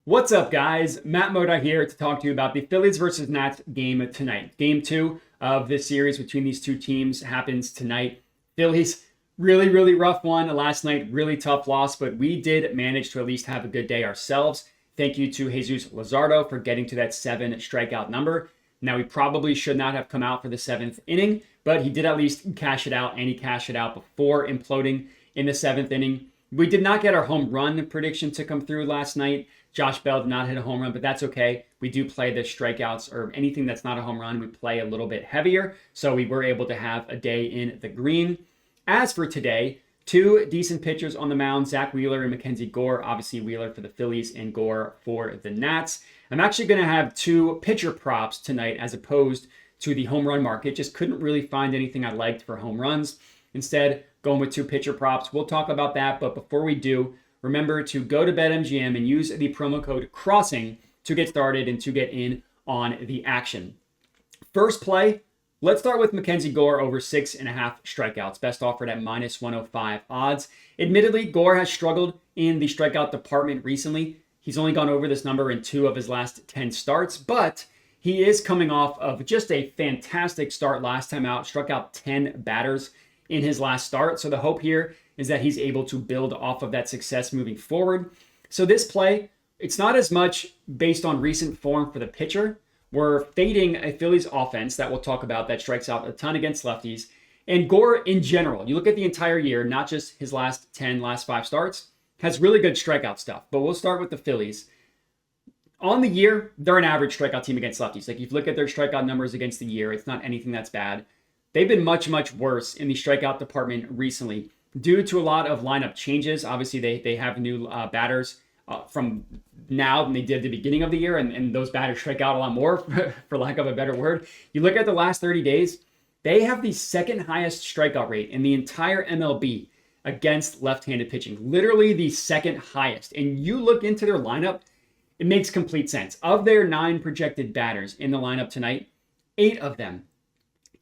What's up, guys? Matt Moda here to talk to you about the Phillies versus Nats game tonight. Game 2 of this series between these two teams happens tonight. Phillies, really rough one last night, really tough loss, but we did manage to at least have a good day ourselves. Thank you to Jesus Luzardo for getting to that 7 strikeout number. Now, he probably should not have come out for the 7th inning, but he did at least cash it out, and he cashed it out before imploding in the 7th inning. We did not get our home run prediction to come through last night. Josh Bell did not hit a home run, but that's okay. We do play the strikeouts or anything that's not a home run. We play a little bit heavier, so we were able to have a day in the green. As for today, 2 decent pitchers on the mound, Zack Wheeler and MacKenzie Gore. Obviously, Wheeler for the Phillies and Gore for the Nats. I'm actually going to have 2 pitcher props tonight as opposed to the home run market. Just couldn't really find anything I liked for home runs. Instead, going with 2 pitcher props. We'll talk about that, but before we do, remember to go to BetMGM and use the promo code CROSSING to get started and to get in on the action. First play, let's start with MacKenzie Gore over 6.5 strikeouts. Best offered at -105 odds. Admittedly, Gore has struggled in the strikeout department recently. He's only gone over this number in 2 of his last 10 starts, but he is coming off of just a fantastic start last time out. Struck out 10 batters in his last start. So the hope here is that he's able to build off of that success moving forward. So this play, it's not as much based on recent form for the pitcher. We're fading a Phillies offense that we'll talk about that strikes out a ton against lefties. And Gore in general, you look at the entire year, not just his last 5 starts, has really good strikeout stuff. But we'll start with the Phillies. On the year, they're an average strikeout team against lefties. Like, if you look at their strikeout numbers against the year, it's not anything that's bad. They've been much worse in the strikeout department recently due to a lot of lineup changes. Obviously, they have new batters from now than they did at the beginning of the year, and those batters strike out a lot more, for lack of a better word. You look at the last 30 days, they have the 2nd highest strikeout rate in the entire MLB against left-handed pitching. Literally the 2nd highest. And you look into their lineup, it makes complete sense. Of their 9 projected batters in the lineup tonight, 8 of them,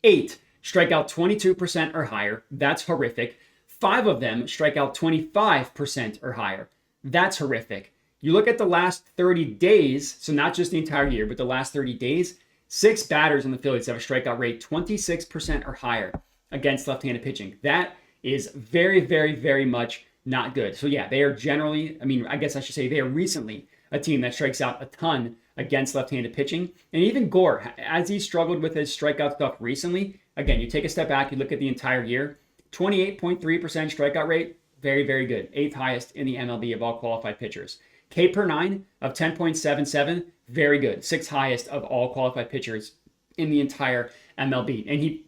8 strike out 22% or higher. That's horrific. 5 of them strike out 25% or higher. That's horrific. You look at the last 30 days, so not just the entire year, but the last 30 days, 6 batters on the Phillies have a strikeout rate 26% or higher against left-handed pitching. That is very much not good. So yeah, they are generally, I guess I should say they are recently a team that strikes out a ton against left-handed pitching. And even Gore, as he struggled with his strikeout stuff recently, again, you take a step back, you look at the entire year, 28.3% strikeout rate, very good. 8th highest in the MLB of all qualified pitchers. K per 9 of 10.77, very good. 6th highest of all qualified pitchers in the entire MLB. And the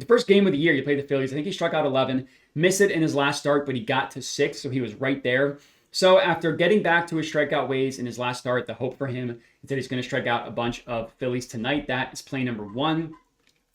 first game of the year he played the Phillies, I think he struck out 11, missed it in his last start, but he got to 6, so he was right there. So after getting back to his strikeout ways in his last start, the hope for him is that he's going to strike out a bunch of Phillies tonight. That is play number 1.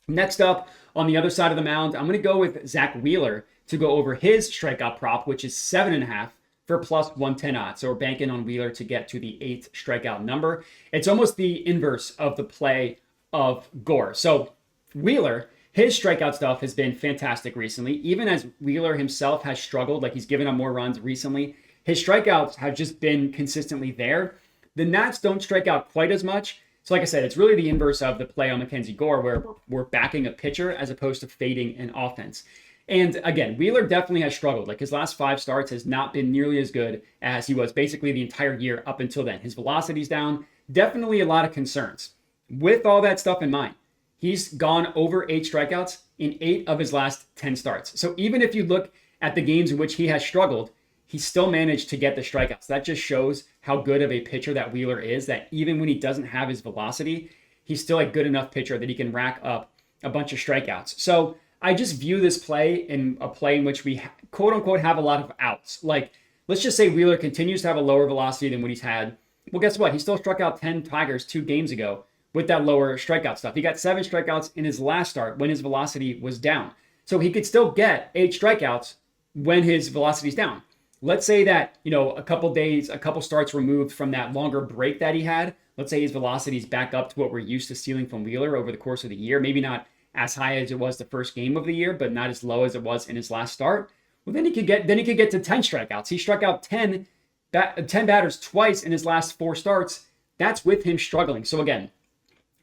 Next up, on the other side of the mound, I'm going to go with Zack Wheeler to go over his strikeout prop, which is 7.5 for +110 odds. So we're banking on Wheeler to get to the 8th strikeout number. It's almost the inverse of the play of Gore. So Wheeler, his strikeout stuff has been fantastic recently. Even as Wheeler himself has struggled, like he's given up more runs recently, his strikeouts have just been consistently there. The Nats don't strike out quite as much. So like I said, it's really the inverse of the play on MacKenzie Gore, where we're backing a pitcher as opposed to fading an offense. And again, Wheeler definitely has struggled. Like, his last 5 starts has not been nearly as good as he was basically the entire year up until then. His velocity's down. Definitely a lot of concerns. With all that stuff in mind, he's gone over 8 strikeouts in 8 of his last 10 starts. So even if you look at the games in which he has struggled, he still managed to get the strikeouts. That just shows how good of a pitcher that Wheeler is, that even when he doesn't have his velocity, he's still a good enough pitcher that he can rack up a bunch of strikeouts. So I just view this play in a play in which we quote unquote have a lot of outs. Like, let's just say Wheeler continues to have a lower velocity than what he's had. Well, guess what? He still struck out 10 Tigers 2 games ago with that lower strikeout stuff. He got 7 strikeouts in his last start when his velocity was down. So he could still get 8 strikeouts when his velocity is down. Let's say that, a couple starts removed from that longer break that he had. Let's say his velocity is back up to what we're used to seeing from Wheeler over the course of the year. Maybe not as high as it was the first game of the year, but not as low as it was in his last start. Well, then he could get to 10 strikeouts. He struck out 10 10 batters twice in his last 4 starts. That's with him struggling. So again,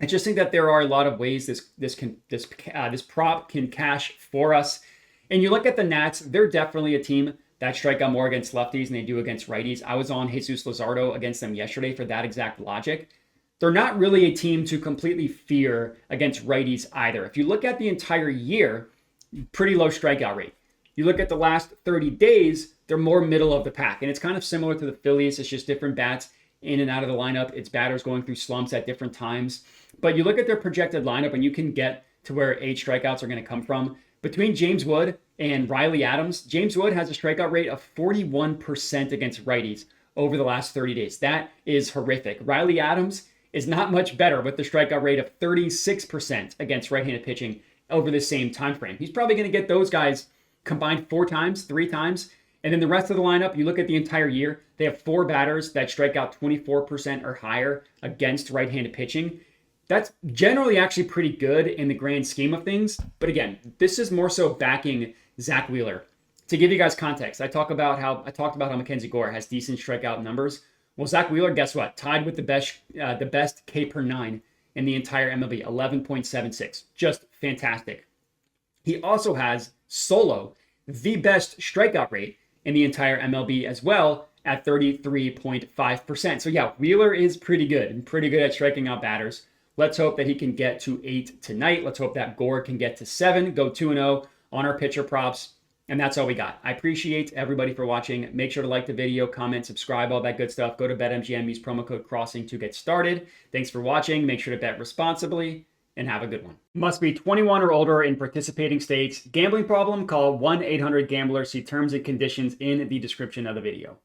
I just think that there are a lot of ways this prop can cash for us. And you look at the Nats, they're definitely a team that strike out more against lefties than they do against righties. I was on Jesus Luzardo against them yesterday for that exact logic. They're not really a team to completely fear against righties either. If you look at the entire year, pretty low strikeout rate. You look at the last 30 days, they're more middle of the pack. And it's kind of similar to the Phillies. It's just different bats in and out of the lineup. It's batters going through slumps at different times. But you look at their projected lineup and you can get to where 8 strikeouts are going to come from. Between James Wood and Riley Adams, James Wood has a strikeout rate of 41% against righties over the last 30 days. That is horrific. Riley Adams is not much better with the strikeout rate of 36% against right-handed pitching over the same time frame. He's probably going to get those guys combined 4 times, 3 times. And then the rest of the lineup, you look at the entire year, they have 4 batters that strike out 24% or higher against right-handed pitching. That's generally actually pretty good in the grand scheme of things. But again, this is more so backing Zack Wheeler. To give you guys context, I talked about how MacKenzie Gore has decent strikeout numbers. Well, Zack Wheeler, guess what? Tied with the best K per 9 in the entire MLB, 11.76. Just fantastic. He also has solo the best strikeout rate in the entire MLB as well at 33.5%. So yeah, Wheeler is pretty good and pretty good at striking out batters. Let's hope that he can get to 8 tonight. Let's hope that Gore can get to 7, go 2-0 on our pitcher props. And that's all we got. I appreciate everybody for watching. Make sure to like the video, comment, subscribe, all that good stuff. Go to BetMGM, use promo code CROSSING to get started. Thanks for watching. Make sure to bet responsibly and have a good one. Must be 21 or older in participating states. Gambling problem? Call 1-800-GAMBLER. See terms and conditions in the description of the video.